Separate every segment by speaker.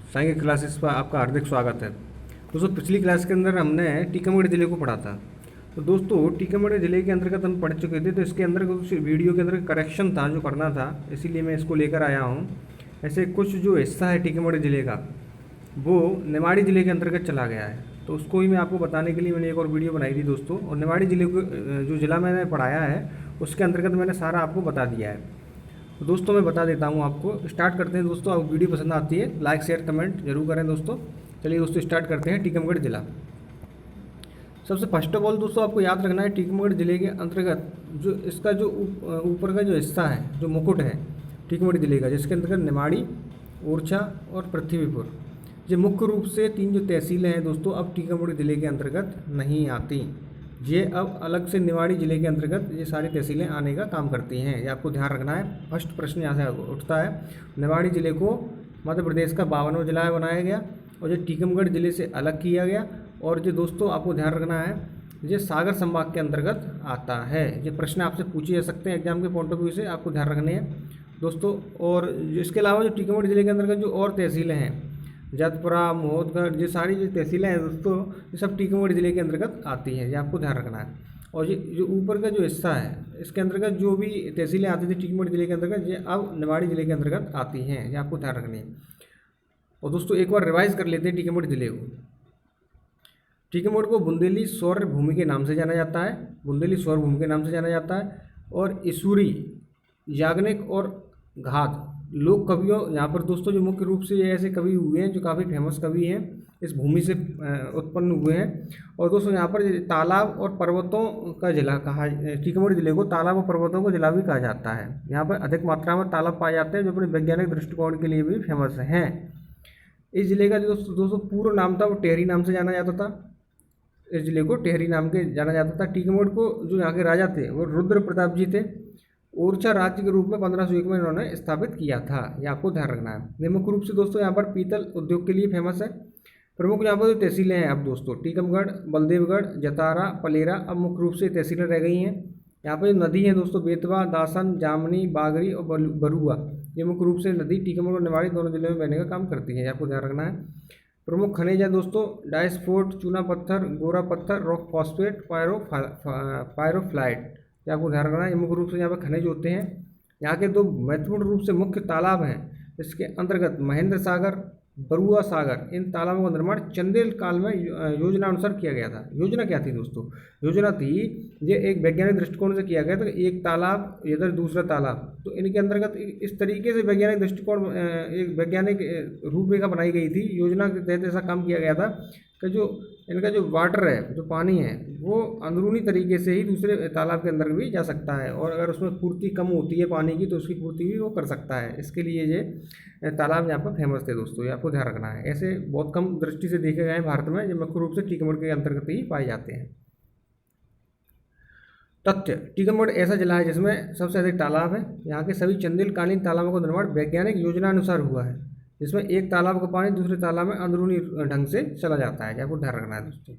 Speaker 1: सांघिक क्लासेस पर आपका हार्दिक स्वागत है। दोस्तों, पिछली क्लास के अंदर हमने टीकमगढ़ ज़िले को पढ़ा था। तो दोस्तों, टीकमगढ़ ज़िले के अंतर्गत हम पढ़ चुके थे, तो इसके अंदर कुछ वीडियो के अंदर करेक्शन था जो करना था, इसीलिए मैं इसको लेकर आया हूँ। ऐसे कुछ जो हिस्सा है टीकमगढ़ ज़िले का, वो निमाड़ी ज़िले के अंतर्गत चला गया है, तो उसको ही मैं आपको बताने के लिए मैंने एक और वीडियो बनाई थी दोस्तों। और निमाड़ी ज़िले को जो ज़िला मैंने पढ़ाया है उसके अंतर्गत मैंने सारा आपको बता दिया है। तो दोस्तों, मैं बता देता हूँ आपको। स्टार्ट करते हैं दोस्तों। आपको वीडियो पसंद आती है लाइक शेयर कमेंट जरूर करें दोस्तों। चलिए दोस्तों, स्टार्ट करते हैं। टीकमगढ़ जिला, सबसे फर्स्ट ऑफ ऑल दोस्तों आपको याद रखना है, टीकमगढ़ जिले के अंतर्गत जो इसका जो ऊपर का जो हिस्सा है, जो मुकुट है टीकमगढ़ जिले का, जिसके अंतर्गत निमाड़ी, ओरछा और पृथ्वीपुर, ये मुख्य रूप से 3 जो तहसीलें हैं दोस्तों, अब टीकमगढ़ जिले के अंतर्गत नहीं आती। ये अब अलग से निमाड़ी जिले के अंतर्गत ये सारी तहसीलें आने का काम करती हैं, ये आपको ध्यान रखना है। फर्स्ट प्रश्न यहाँ से उठता है। निमाड़ी जिले को मध्य प्रदेश का 52वां जिला बनाया गया और ये टीकमगढ़ जिले से अलग किया गया। और ये दोस्तों आपको ध्यान रखना है, ये सागर संभाग के अंतर्गत आता है। ये प्रश्न आपसे पूछे जा सकते हैं एग्जाम के पॉइंट ऑफ व्यू से, आपको ध्यान रखने हैं दोस्तों। और इसके अलावा जो टीकमगढ़ जिले के अंतर्गत जो और तहसीलें हैं, जतपुरा, मोहतगढ़, ये सारी जो तहसीलें हैं दोस्तों, ये सब टीकमगढ़ जिले के अंतर्गत आती हैं, ये आपको ध्यान रखना है। और ये जो ऊपर का जो हिस्सा है, इसके अंतर्गत जो भी तहसीलें आती थी टीकमगढ़ जिले के अंतर्गत, ये अब निमाड़ी जिले के अंतर्गत आती हैं, ये आपको ध्यान रखनी है। और दोस्तों एक बार रिवाइज कर लेते हैं टीकमगढ़ जिले को। टीकमगढ़ को बुंदेली सौर भूमि के नाम से जाना जाता है, बुंदेली सौर भूमि के नाम से जाना जाता है। और इसूरी, याग्निक और घात लोक कवियों, यहाँ पर दोस्तों जो मुख्य रूप से ये ऐसे कवि हुए हैं जो काफ़ी फेमस कवि हैं, इस भूमि से उत्पन्न हुए हैं। और दोस्तों यहाँ पर तालाब और पर्वतों का जिला कहा, टीकमगढ़ जिले को तालाब और पर्वतों का जिला भी कहा जाता है। यहाँ पर अधिक मात्रा में तालाब पाए जाते हैं जो अपने वैज्ञानिक दृष्टिकोण के लिए भी फेमस हैं। इस जिले का जो दोस्तों पूर्व नाम था वो टेहरी नाम से जाना जाता था। इस जिले को टेहरी नाम के जाना जाता था। टीकमगढ़ को जो यहाँ के राजा थे वो रुद्र प्रताप जी थे। ओरछा राज्य के रूप में 1501 में इन्होंने स्थापित किया था, ये आपको ध्यान रखना है। ये मुख्य रूप से दोस्तों यहाँ पर पीतल उद्योग के लिए फेमस है। प्रमुख यहाँ पर जो तहसीलें हैं अब दोस्तों, टीकमगढ़, बलदेवगढ़, जतारा, पलेरा, अब मुख्य रूप से तहसीलें रह गई हैं। यहाँ पर जो नदी है दोस्तों, बेतवा, दासन, जामनी, बागरी और बरुआ, ये मुख्य रूप से नदी टीकमगढ़ और निमाड़ी दोनों जिले में बहने का काम करती है, ये आपको ध्यान रखना है। प्रमुख खनिज है दोस्तों, डायस्फोर्ट, चूना पत्थर, गोरा पत्थर, रॉक फॉस्फेट, पायरोफ्लाइट, ये आपको ध्यान रखना है। ये मुख्य रूप से यहाँ पर खनिज होते हैं। यहाँ के 2 महत्वपूर्ण रूप से मुख्य तालाब हैं, इसके अंतर्गत महेंद्र सागर, बरुआ सागर। इन तालाबों का निर्माण चंदेल काल में योजना अनुसार किया गया था। योजना क्या थी दोस्तों? योजना थी, ये एक वैज्ञानिक दृष्टिकोण से किया गया था, एक तालाब इधर दूसरा तालाब, तो इनके अंतर्गत इस तरीके से वैज्ञानिक दृष्टिकोण, एक वैज्ञानिक रूपरेखा बनाई गई थी। योजना के तहत ऐसा काम किया गया था कि जो इनका जो वाटर है, जो पानी है, वो अंदरूनी तरीके से ही दूसरे तालाब के अंदर भी जा सकता है, और अगर उसमें पूर्ति कम होती है पानी की तो उसकी पूर्ति भी वो कर सकता है। इसके लिए ये तालाब यहाँ पर फेमस थे दोस्तों, ये आपको ध्यान रखना है। ऐसे बहुत कम दृष्टि से देखे गए हैं भारत में, ये मुख्य रूप से टीकमगढ़ के अंतर्गत ही पाए जाते हैं। तथ्य: टीकमगढ़ ऐसा जिला है जिसमें सबसे अधिक तालाब है। यहाँ के सभी चंदेलकालीन तालाबों का निर्माण वैज्ञानिक योजना अनुसार हुआ है, जिसमें एक तालाब का पानी दूसरे तालाब में अंदरूनी ढंग से चला जाता है, आपको ध्यान रखना है दोस्तों।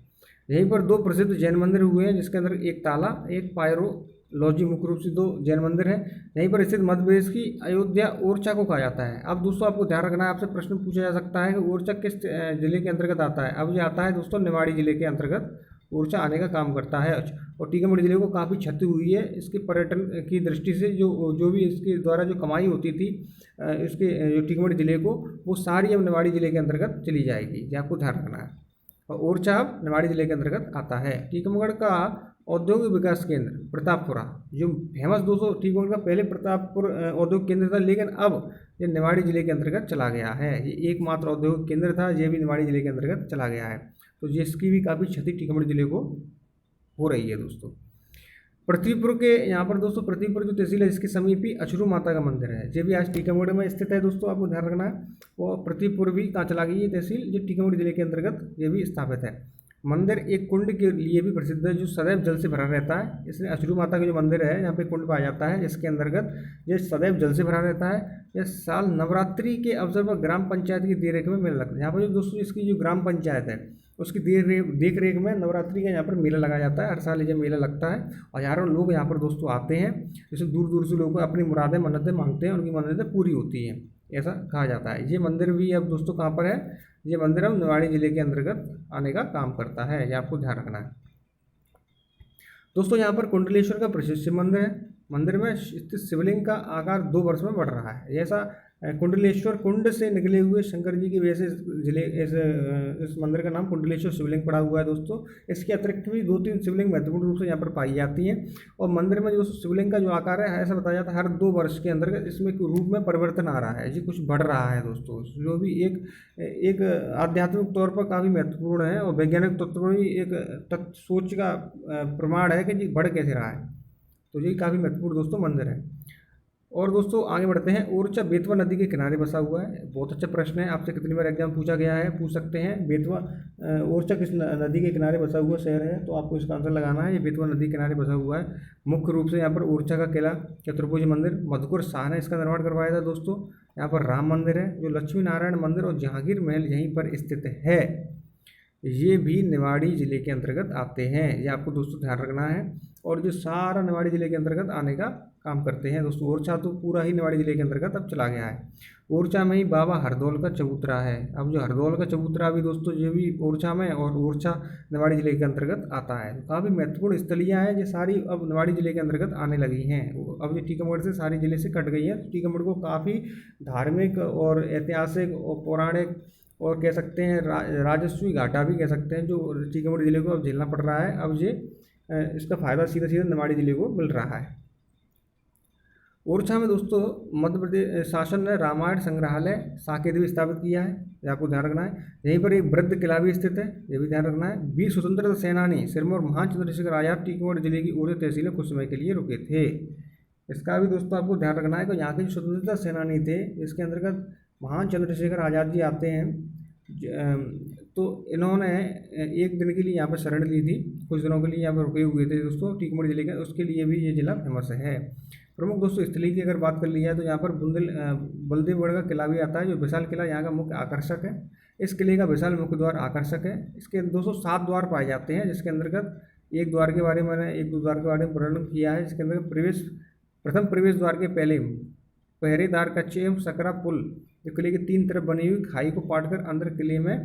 Speaker 1: यहीं पर 2 प्रसिद्ध जैन मंदिर हुए हैं, जिसके अंदर एक ताला, एक पायरोलॉजी, मुख्य रूप से 2 जैन मंदिर हैं। यहीं पर स्थित मध्य प्रदेश की अयोध्या ओरछा को कहा जाता है। अब दोस्तों आपको ध्यान रखना है, आपसे प्रश्न पूछा जा सकता है कि ओरछा किस जिले के अंतर्गत आता है। अब ये आता है दोस्तों निमाड़ी जिले के अंतर्गत, ओरछा आने का काम करता है। और टीकमगढ़ जिले को काफ़ी क्षति हुई है इसके पर्यटन की दृष्टि से, जो भी इसके द्वारा जो कमाई होती थी इसके जो टीकमगढ़ जिले को, वो सारी अब निमाड़ी जिले के अंतर्गत चली जाएगी, ये आपको ध्यान रखना है। और ओरछा अब निमाड़ी जिले के अंतर्गत आता है। टीकमगढ़ का औद्योगिक विकास केंद्र प्रतापपुरा, जो फेमस दोस्तों, टीकमगढ़ का पहले प्रतापपुर औद्योगिक केंद्र था, लेकिन अब ये निमाड़ी जिले के अंतर्गत चला गया है। ये एकमात्र औद्योगिक केंद्र था, ये भी निमाड़ी जिले के अंतर्गत चला गया है। तो जिसकी भी काफ़ी क्षति टीकमगढ़ जिले को हो रही है दोस्तों। पृथ्वीपुर के यहाँ पर दोस्तों, पृथ्वीपुर जो तहसील है इसके समीप ही अछरू माता का मंदिर है, जो भी आज टीकमगढ़ में स्थित है दोस्तों, आपको ध्यान रखना है। और पृथ्वीपुर भी कहाँ चला गई ये तहसील, जो टीकमगढ़ जिले के अंतर्गत ये भी स्थापित है। मंदिर एक कुंड के लिए भी प्रसिद्ध है, जो सदैव जल से भरा रहता है। इसलिए अछरू माता का जो मंदिर है, यहाँ पे कुंड पाया जाता है, जिसके अंतर्गत ये सदैव जल से भरा रहता है। यह साल नवरात्रि के अवसर पर ग्राम पंचायत की देखरेख में मेला लगता है। यहाँ पर जो दोस्तों इसकी जो ग्राम पंचायत है उसकी देख रेख में नवरात्रि का यहाँ पर मेला लगाया जाता है। हर साल ये मेला लगता है और हज़ारों लोग यहाँ पर दोस्तों आते हैं। जैसे दूर दूर से लोग अपनी मुरादें मन्नतें मांगते हैं, उनकी मन्नतें पूरी होती हैं। ऐसा कहा जाता है। ये मंदिर भी अब दोस्तों कहाँ पर है, ये मंदिर अब निवाड़ी जिले के अंतर्गत आने का काम करता है, ये आपको ध्यान रखना है। दोस्तों यहाँ पर कुंडलेश्वर का प्रसिद्ध शिव मंदिर है। मंदिर में स्थित शिवलिंग का आकार 2 वर्ष में बढ़ रहा है। ऐसा कुंडलेश्वर कुंड से निकले हुए शंकर जी की वजह से इस मंदिर का नाम कुंडलेश्वर शिवलिंग पड़ा हुआ है दोस्तों। इसके अतिरिक्त भी 2-3 शिवलिंग महत्वपूर्ण रूप से यहाँ पर पाई जाती हैं। और मंदिर में जो शिवलिंग का जो आकार है, ऐसा बताया जाता है हर 2 वर्ष के अंदर इसमें रूप में परिवर्तन आ रहा है, ये कुछ बढ़ रहा है दोस्तों, जो भी एक आध्यात्मिक तौर पर काफ़ी महत्वपूर्ण है और वैज्ञानिक तौर पर भी एक सोच का प्रमाण है कि जी बढ़ कैसे रहा है। तो ये काफ़ी महत्वपूर्ण दोस्तों मंदिर है। और दोस्तों आगे बढ़ते हैं। ओरछा बेतवा नदी के किनारे बसा हुआ है। बहुत अच्छा प्रश्न है, आपसे कितनी बार एग्जाम पूछा गया है, पूछ सकते हैं। बेतवा ओरछा किस नदी के किनारे बसा हुआ शहर है, तो आपको इसका आंसर लगाना है। ये बेतवा नदी के किनारे बसा हुआ है। मुख्य रूप से यहाँ पर ओरछा का किला, चतुर्भुज मंदिर, मधुकर शाह ने इसका निर्माण करवाया था दोस्तों। यहाँ पर राम मंदिर है, जो लक्ष्मी नारायण मंदिर और जहांगीर महल यहीं पर स्थित है। ये भी निवाड़ी जिले के अंतर्गत आते हैं, ये आपको दोस्तों ध्यान रखना है। और जो सारा निवाड़ी जिले के अंतर्गत आने का काम करते हैं दोस्तों। ओरछा तो पूरा ही निवाड़ी जिले के अंतर्गत अब चला गया है। ओरछा में ही बाबा हरदौल का चबूतरा है। अब जो हरदौल का चबूतरा भी दोस्तों ये भी ओरछा में, और ओरछा निवाड़ी जिले के अंतर्गत आता है। तो काफ़ी महत्वपूर्ण स्थलियाँ हैं, ये सारी अब निवाड़ी जिले के अंतर्गत आने लगी हैं। अब ये टीकमगढ़ से सारी जिले से कट गई हैं। तो टीकमगढ़ को काफ़ी धार्मिक और ऐतिहासिक और पौराणिक और कह सकते हैं राजस्वी घाटा भी कह सकते हैं, जो टीकमगढ़ जिले को अब झेलना पड़ रहा है। अब ये इसका फ़ायदा सीधा सीधा निवाड़ी जिले को मिल रहा है। ओरछा में दोस्तों मध्य प्रदेश शासन ने रामायण संग्रहालय साकेत भी स्थापित किया है, ये आपको ध्यान रखना है। यहीं पर एक वृद्ध किला भी स्थित है, ये भी ध्यान रखना है। वीर स्वतंत्रता सेनानी सिरमौर महान चंद्रशेखर आजाद टीकमगढ़ जिले की ओरछा तहसील में कुछ समय के लिए रुके थे। इसका भी दोस्तों आपको ध्यान रखना है कि यहाँ के जो स्वतंत्रता सेनानी थे, इसके अंतर्गत महान चंद्रशेखर आजाद जी आते हैं। तो इन्होंने एक दिन के लिए यहाँ पर शरण ली थी, कुछ दिनों के लिए यहाँ पर रुके हुए थे दोस्तों टीकमगढ़ जिले के, उसके लिए भी ये जिला फेमस है। प्रमुख दोस्तों स्थली की अगर बात कर ली जाए तो यहाँ पर बलदेवगढ़ का किला भी आता है, जो विशाल किला यहाँ का मुख्य आकर्षक है। इस किले का विशाल मुख्य द्वार आकर्षक है। इसके 207 द्वार पाए जाते हैं, जिसके अंतर्गत एक द्वार के बारे में मैंने 1-2 द्वार के बारे में वर्णन किया है। इसके अंदर प्रथम प्रवेश द्वार के पहले पहरेदार कच्चे एवं सकरा पुल जो किले के 3 तरफ बनी हुई खाई को पाटकर अंदर किले में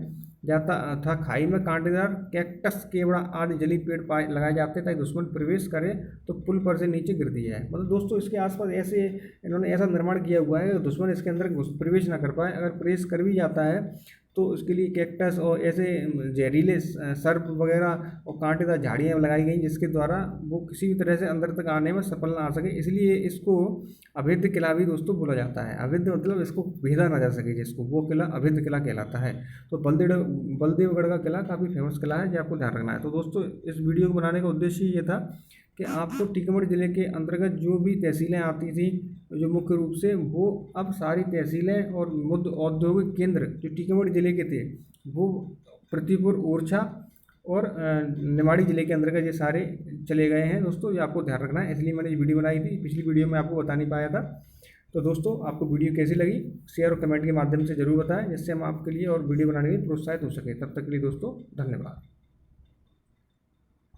Speaker 1: जाता था। खाई में कांटेदार कैक्टस, केवड़ा आदि जली पेड़ लगाए जाते ताकि दुश्मन प्रवेश करे तो पुल पर से नीचे गिर दिया है। मतलब दोस्तों इसके आसपास ऐसे इन्होंने ऐसा निर्माण किया हुआ है कि दुश्मन इसके अंदर प्रवेश ना कर पाए। अगर प्रवेश कर भी जाता है तो उसके लिए कैक्टस और ऐसे जहरीले सर्प वगैरह और कांटेदार झाड़ियाँ लगाई गई, जिसके द्वारा वो किसी भी तरह से अंदर तक आने में सफल ना आ सके। इसलिए इसको अभेद्य किला भी दोस्तों बोला जाता है। अभेद्य मतलब इसको भेदा ना जा सके जिसको, वो किला अभेद्य किला कहलाता है। तो बलदेवगढ़ का किला काफ़ी फेमस किला है, जो आपको ध्यान रखना है। तो दोस्तों इस वीडियो को बनाने का उद्देश्य ये था कि आपको टीकमगढ़ जिले के अंतर्गत जो भी तहसीलें आती थी, जो मुख्य रूप से, वो अब सारी तहसीलें और मुख्य औद्योगिक केंद्र जो टीकमगढ़ जिले के थे, वो प्रतिपुर, ओरछा और निवाड़ी जिले के अंतर्गत ये सारे चले गए हैं दोस्तों। ये आपको ध्यान रखना है, इसलिए मैंने ये वीडियो बनाई थी। पिछली वीडियो में आपको बता नहीं पाया था। तो दोस्तों आपको वीडियो कैसी लगी शेयर और कमेंट के माध्यम से जरूर बताएं, जिससे हम आपके लिए और वीडियो बनाने के लिए प्रोत्साहित हो सके। तब तक के लिए दोस्तों धन्यवाद।